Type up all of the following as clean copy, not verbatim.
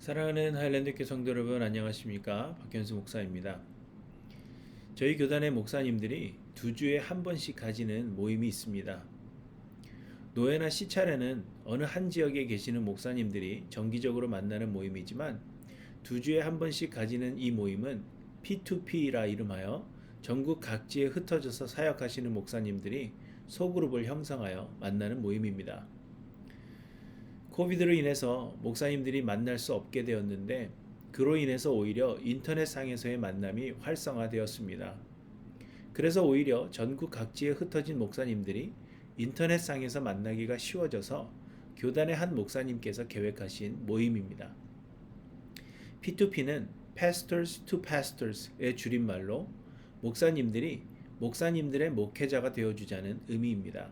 사랑하는 하일랜드 교회 성도 여러분, 안녕하십니까? 박현수 목사입니다. 저희 교단의 목사님들이 2주에 한 번씩 가지는 모임이 있습니다. 노회나 시찰에는 어느 한 지역에 계시는 목사님들이 정기적으로 만나는 모임이지만 2주에 한 번씩 가지는 이 모임은 P2P라 이름하여 전국 각지에 흩어져서 사역하시는 목사님들이 소그룹을 형성하여 만나는 모임입니다. 코비드로 인해서 목사님들이 만날 수 없게 되었는데 그로 인해서 오히려 인터넷상에서의 만남이 활성화되었습니다. 그래서 오히려 전국 각지에 흩어진 목사님들이 인터넷상에서 만나기가 쉬워져서 교단의 한 목사님께서 계획하신 모임입니다. P2P는 Pastors to Pastors의 줄임말로 목사님들이 목사님들의 목회자가 되어주자는 의미입니다.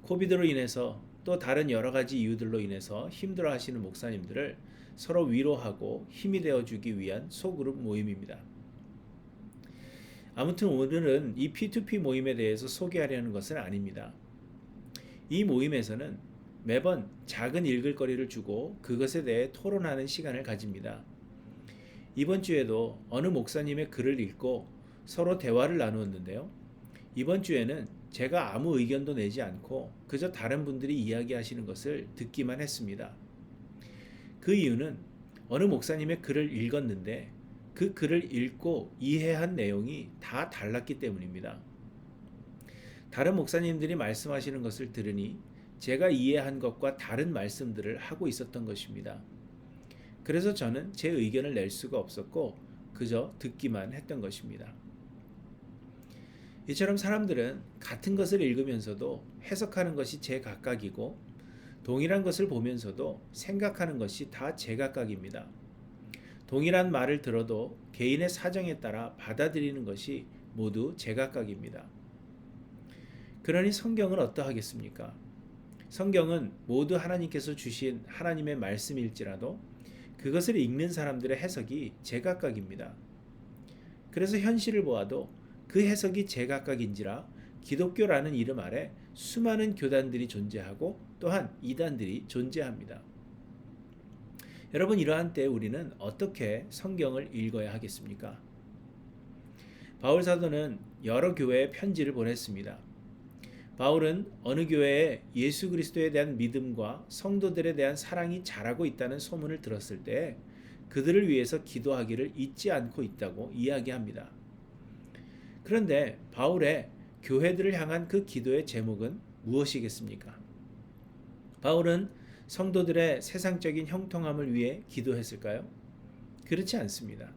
코비드로 인해서 또 다른 여러 가지 이유들로 인해서 힘들어하시는 목사님들을 서로 위로하고 힘이 되어주기 위한 소그룹 모임입니다. 아무튼 오늘은 이 P2P 모임에 대해서 소개하려는 것은 아닙니다. 이 모임에서는 매번 작은 읽을거리를 주고 그것에 대해 토론하는 시간을 가집니다. 이번 주에도 어느 목사님의 글을 읽고 서로 대화를 나누었는데요. 이번 주에는 제가 아무 의견도 내지 않고 그저 다른 분들이 이야기하시는 것을 듣기만 했습니다. 그 이유는 어느 목사님의 글을 읽었는데 그 글을 읽고 이해한 내용이 다 달랐기 때문입니다. 다른 목사님들이 말씀하시는 것을 들으니 제가 이해한 것과 다른 말씀들을 하고 있었던 것입니다. 그래서 저는 제 의견을 낼 수가 없었고 그저 듣기만 했던 것입니다. 이처럼 사람들은 같은 것을 읽으면서도 해석하는 것이 제각각이고 동일한 것을 보면서도 생각하는 것이 다 제각각입니다. 동일한 말을 들어도 개인의 사정에 따라 받아들이는 것이 모두 제각각입니다. 그러니 성경은 어떠하겠습니까? 성경은 모두 하나님께서 주신 하나님의 말씀일지라도 그것을 읽는 사람들의 해석이 제각각입니다. 그래서 현실을 보아도 그 해석이 제각각인지라 기독교라는 이름 아래 수많은 교단들이 존재하고 또한 이단들이 존재합니다. 여러분, 이러한 때에 우리는 어떻게 성경을 읽어야 하겠습니까? 바울 사도는 여러 교회에 편지를 보냈습니다. 바울은 어느 교회에 예수 그리스도에 대한 믿음과 성도들에 대한 사랑이 자라고 있다는 소문을 들었을 때 그들을 위해서 기도하기를 잊지 않고 있다고 이야기합니다. 그런데 바울의 교회들을 향한 그 기도의 제목은 무엇이겠습니까? 바울은 성도들의 세상적인 형통함을 위해 기도했을까요? 그렇지 않습니다.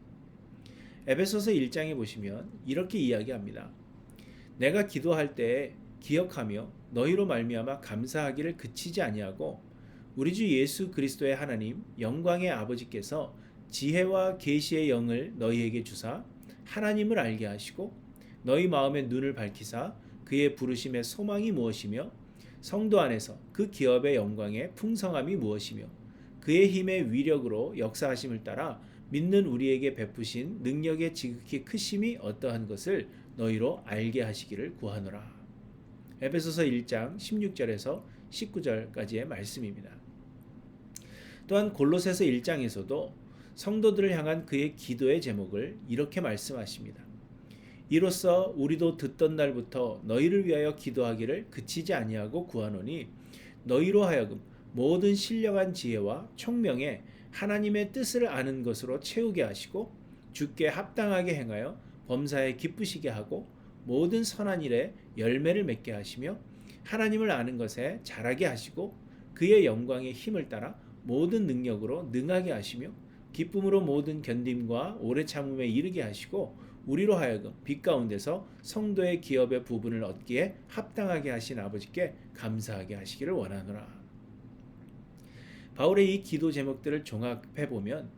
에베소서 1장에 보시면 이렇게 이야기합니다. 내가 기도할 때에 기억하며 너희로 말미암아 감사하기를 그치지 아니하고 우리 주 예수 그리스도의 하나님 영광의 아버지께서 지혜와 계시의 영을 너희에게 주사 하나님을 알게 하시고 너희 마음의 눈을 밝히사 그의 부르심의 소망이 무엇이며 성도 안에서 그 기업의 영광의 풍성함이 무엇이며 그의 힘의 위력으로 역사하심을 따라 믿는 우리에게 베푸신 능력의 지극히 크심이 어떠한 것을 너희로 알게 하시기를 구하노라. 에베소서 1장 16절에서 19절까지의 말씀입니다. 또한 골로새서 1장에서도 성도들을 향한 그의 기도의 제목을 이렇게 말씀하십니다. 이로써 우리도 듣던 날부터 너희를 위하여 기도하기를 그치지 아니하고 구하노니 너희로 하여금 모든 신령한 지혜와 총명에 하나님의 뜻을 아는 것으로 채우게 하시고 주께 합당하게 행하여 범사에 기쁘시게 하고 모든 선한 일에 열매를 맺게 하시며 하나님을 아는 것에 자라게 하시고 그의 영광의 힘을 따라 모든 능력으로 능하게 하시며 기쁨으로 모든 견딤과 오래 참음에 이르게 하시고 우리로 하여금 빛 가운데서 성도의 기업의 부분을 얻기에 합당하게 하신 아버지께 감사하게 하시기를 원하노라. 바울의 이 기도 제목들을 종합해 보면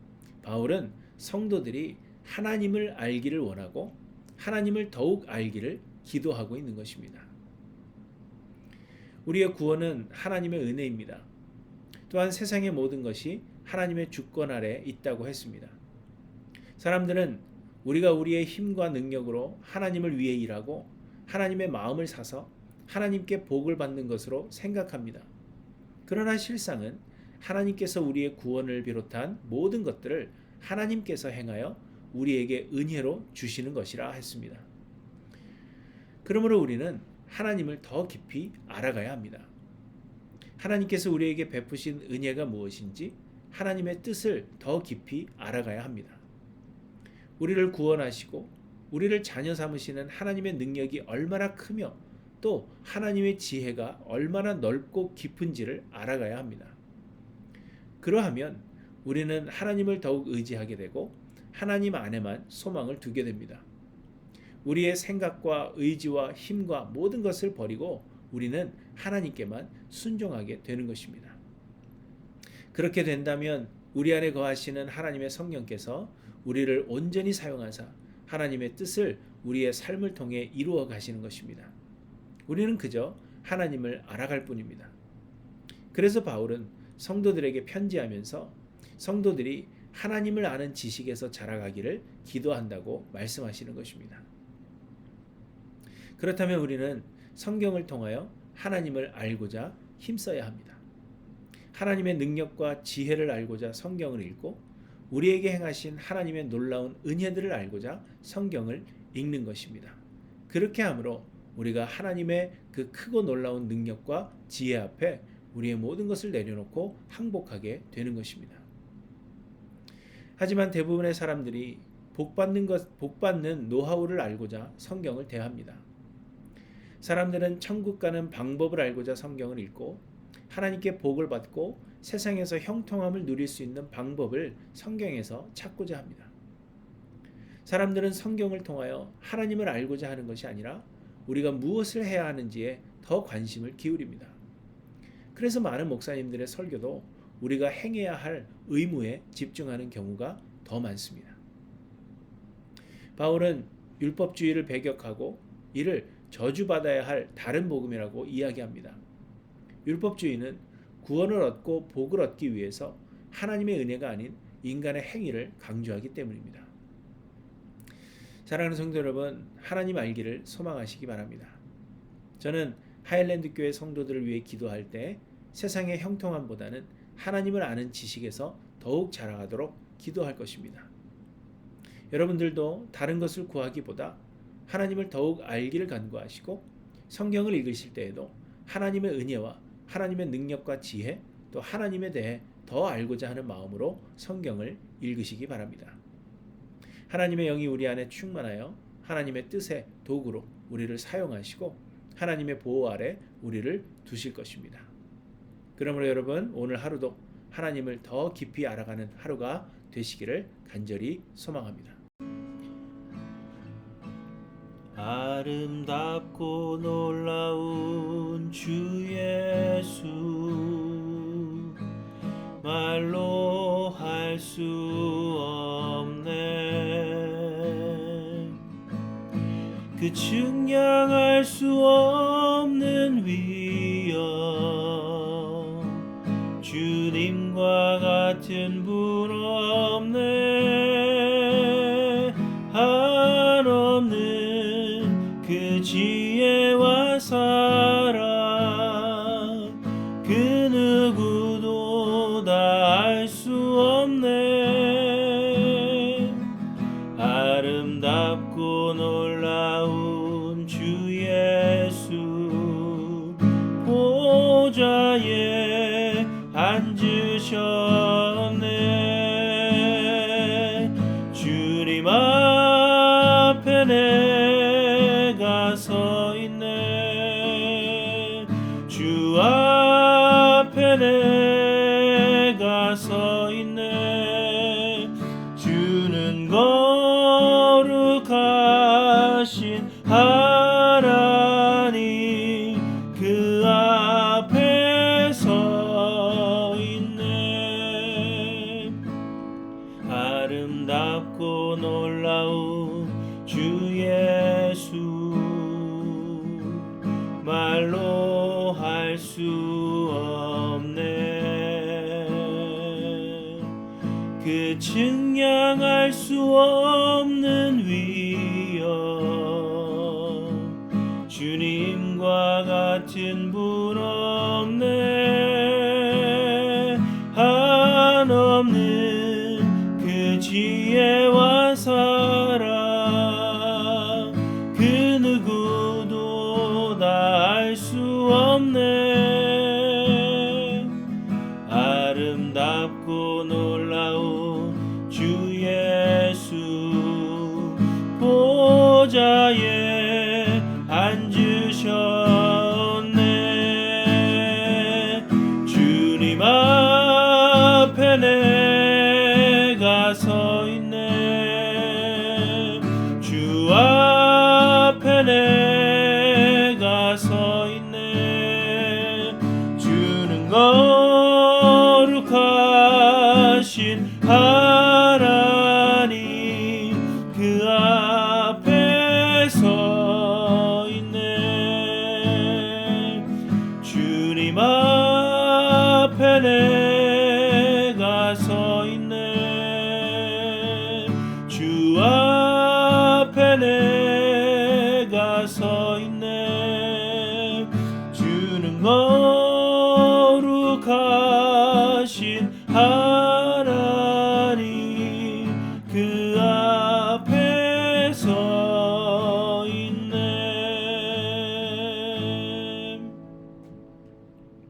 바울은 성도들이 하나님을 알기를 원하고 하나님을 더욱 알기를 기도하고 있는 것입니다. 우리의 구원은 하나님의 은혜입니다. 또한 세상의 모든 것이 하나님의 주권 아래 있다고 했습니다. 사람들은 우리가 우리의 힘과 능력으로 하나님을 위해 일하고 하나님의 마음을 사서 하나님께 복을 받는 것으로 생각합니다. 그러나 실상은 하나님께서 우리의 구원을 비롯한 모든 것들을 하나님께서 행하여 우리에게 은혜로 주시는 것이라 했습니다. 그러므로 우리는 하나님을 더 깊이 알아가야 합니다. 하나님께서 우리에게 베푸신 은혜가 무엇인지 하나님의 뜻을 더 깊이 알아가야 합니다. 우리를 구원하시고 우리를 자녀 삼으시는 하나님의 능력이 얼마나 크며 또 하나님의 지혜가 얼마나 넓고 깊은지를 알아가야 합니다. 그러하면 우리는 하나님을 더욱 의지하게 되고 하나님 안에만 소망을 두게 됩니다. 우리의 생각과 의지와 힘과 모든 것을 버리고 우리는 하나님께만 순종하게 되는 것입니다. 그렇게 된다면 우리 안에 거하시는 하나님의 성령께서 우리를 온전히 사용하사 하나님의 뜻을 우리의 삶을 통해 이루어 가시는 것입니다. 우리는 그저 하나님을 알아갈 뿐입니다. 그래서 바울은 성도들에게 편지하면서 성도들이 하나님을 아는 지식에서 자라가기를 기도한다고 말씀하시는 것입니다. 그렇다면 우리는 성경을 통하여 하나님을 알고자 힘써야 합니다. 하나님의 능력과 지혜를 알고자 성경을 읽고 우리에게 행하신 하나님의 놀라운 은혜들을 알고자 성경을 읽는 것입니다. 그렇게 함으로 우리가 하나님의 그 크고 놀라운 능력과 지혜 앞에 우리의 모든 것을 내려놓고 항복하게 되는 것입니다. 하지만 대부분의 사람들이 복받는 노하우를 알고자 성경을 대합니다. 사람들은 천국 가는 방법을 알고자 성경을 읽고 하나님께 복을 받고 세상에서 형통함을 누릴 수 있는 방법을 성경에서 찾고자 합니다. 사람들은 성경을 통하여 하나님을 알고자 하는 것이 아니라 우리가 무엇을 해야 하는지에 더 관심을 기울입니다. 그래서 많은 목사님들의 설교도 우리가 행해야 할 의무에 집중하는 경우가 더 많습니다. 바울은 율법주의를 배격하고 이를 저주받아야 할 다른 복음이라고 이야기합니다. 율법주의는 구원을 얻고 복을 얻기 위해서 하나님의 은혜가 아닌 인간의 행위를 강조하기 때문입니다. 사랑하는 성도 여러분, 하나님 알기를 소망하시기 바랍니다. 저는 하일랜드 교회 성도들을 위해 기도할 때 세상의 형통함보다는 하나님을 아는 지식에서 더욱 자라가도록 기도할 것입니다. 여러분들도 다른 것을 구하기보다 하나님을 더욱 알기를 간구하시고 성경을 읽으실 때에도 하나님의 은혜와 하나님의 능력과 지혜 또 하나님에 대해 더 알고자 하는 마음으로 성경을 읽으시기 바랍니다. 하나님의 영이 우리 안에 충만하여 하나님의 뜻의 도구로 우리를 사용하시고 하나님의 보호 아래 우리를 두실 것입니다. 그러므로 여러분, 오늘 하루도 하나님을 더 깊이 알아가는 하루가 되시기를 간절히 소망합니다. 아름답고 놀라운 주 예수, 말로 할 수 없네. 그 측량할 수 없는 위엄, 주님과 같은 분 없네. 한없는 그 지혜와 사랑, 그 누구도 다 알 수 없네. 아름답고 놀라운 주 예수, 보좌에 앉으셨네. 주님 앞에 내가 서 있네. 주 앞에 내가 서 있네. 주는 거룩하신 하나님, 그 앞에 서 있네. 아름답고 놀라운 주 예수, 말로 할 수 없네. 그 측량할 수 없는 위엄, 주님과 같은 분 없네. 있는 그 지혜와 사랑 그 누구도 다 알 수 없네. 아름답고 놀라운 주 예수 보좌에 앉으셨네. 주님 앞에 내가 서 있네. 주 앞에 내가 서 있네. 주는 거룩하신 하나님 그 앞에 서 있네. 주님 앞에 내가 서 있네. 주 앞에 내가 서 있네. 주는 거룩하신 하나님